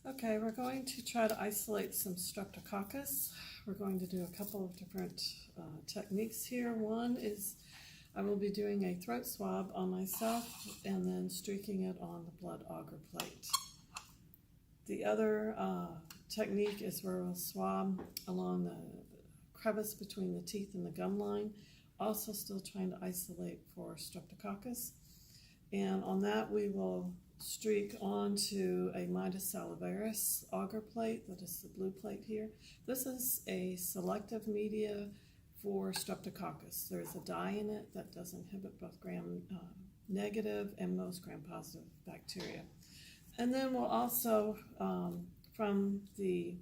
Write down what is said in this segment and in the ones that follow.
Okay, we're going to try to isolate some Streptococcus. We're going to do a couple of different techniques here. One is I will be doing a throat swab on myself and then streaking it on the blood agar plate. The other technique is where we'll swab along the crevice between the teeth and the gum line, also still trying to isolate for Streptococcus. And on that we will streak onto a Midas Salivarius agar plate, that is the blue plate here. This is a selective media for Streptococcus. There's a dye in it that does inhibit both gram-negative and most gram-positive bacteria. And then we'll also, from the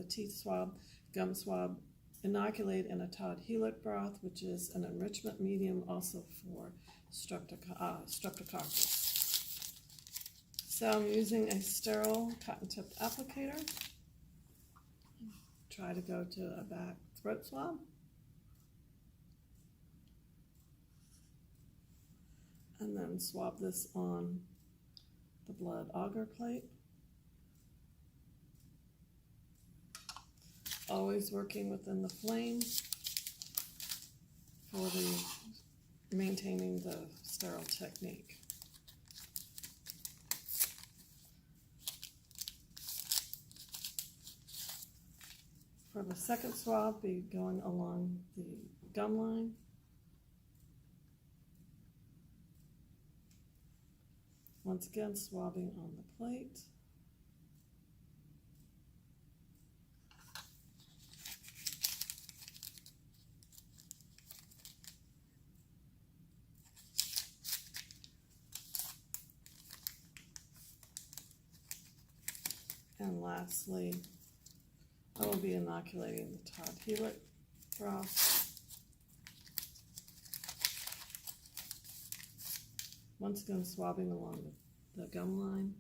teeth swab, gum swab, inoculate in a Todd Helix broth, which is an enrichment medium also for Streptococcus. So I'm using a sterile cotton-tipped applicator. Try to go to a back throat swab. And then swab this on the blood agar plate. Always working within the flame for maintaining the sterile technique. For the second swab, be going along the gum line. Once again, swabbing on the plate. And lastly, I will be inoculating the Todd Helix broth. Once again, swabbing along the gum line.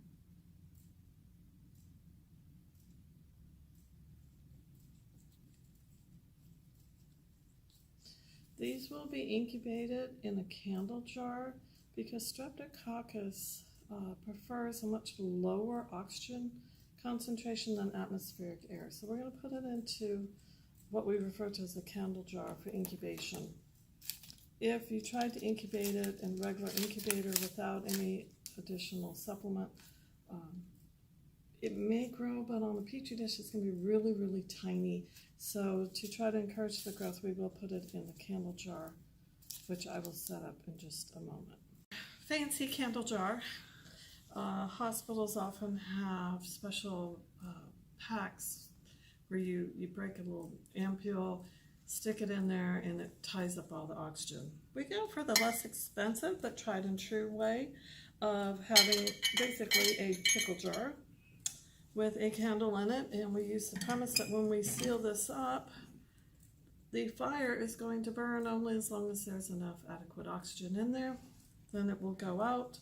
These will be incubated in a candle jar because Streptococcus prefers a much lower oxygen concentration than atmospheric air. So we're going to put it into what we refer to as a candle jar for incubation. If you tried to incubate it in regular incubator without any additional supplement, it may grow, but on the petri dish it's going to be really, really tiny. So to try to encourage the growth, we will put it in the candle jar, which I will set up in just a moment. Fancy candle jar. Hospitals often have special packs where you break a little ampule, stick it in there, and it ties up all the oxygen. We go for the less expensive but tried and true way of having basically a pickle jar with a candle in it, and we use the premise that when we seal this up, the fire is going to burn only as long as there's enough adequate oxygen in there. Then it will go out.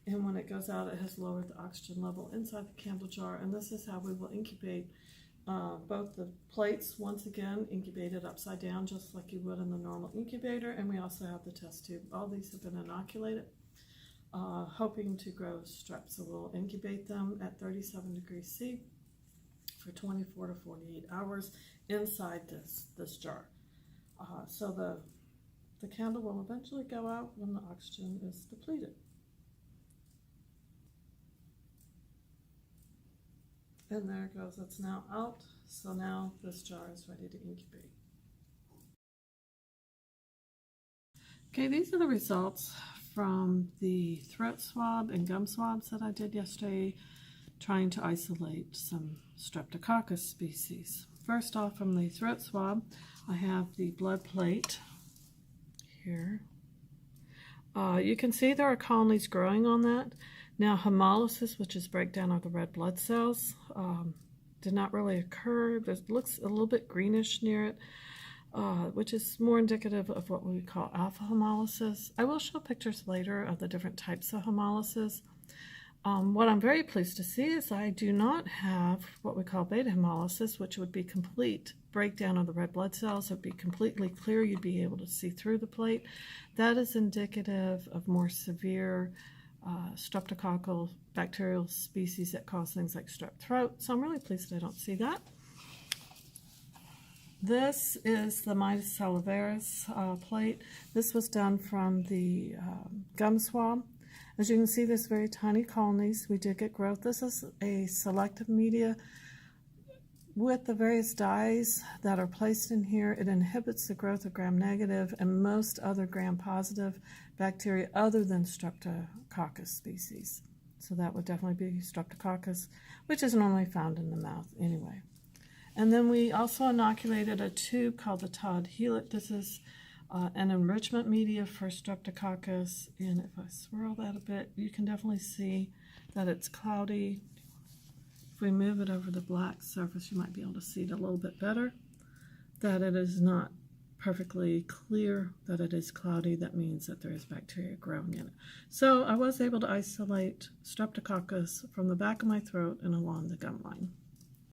And when it goes out, it has lowered the oxygen level inside the candle jar. And this is how we will incubate both the plates, once again, incubated upside down, just like you would in the normal incubator. And we also have the test tube. All these have been inoculated, hoping to grow strep. So we'll incubate them at 37 degrees C for 24 to 48 hours inside this jar. So the candle will eventually go out when the oxygen is depleted. And there it goes, it's now out. So now this jar is ready to incubate. Okay, these are the results from the throat swab and gum swabs that I did yesterday, trying to isolate some Streptococcus species. First off, from the throat swab, I have the blood plate here. You can see there are colonies growing on that. Now, hemolysis, which is breakdown of the red blood cells, did not really occur. It looks a little bit greenish near it, which is more indicative of what we call alpha hemolysis. I will show pictures later of the different types of hemolysis. What I'm very pleased to see is I do not have what we call beta hemolysis, which would be complete breakdown of the red blood cells. It would be completely clear. You'd be able to see through the plate. That is indicative of more severe streptococcal bacterial species that cause things like strep throat. So I'm really pleased I don't see that. This is the Midas Salivarius plate. This was done from the gum swab. As you can see, there's very tiny colonies. We did get growth. This is a selective media. With the various dyes that are placed in here, it inhibits the growth of gram-negative and most other gram-positive bacteria other than Streptococcus species. So that would definitely be Streptococcus, which is normally found in the mouth anyway. And then we also inoculated a tube called the Todd Helix. This is an enrichment media for Streptococcus, and if I swirl that a bit, you can definitely see that it's cloudy. If we move it over the black surface, you might be able to see it a little bit better, that it is not perfectly clear, that it is cloudy. That means that there is bacteria growing in it. So I was able to isolate Streptococcus from the back of my throat and along the gum line.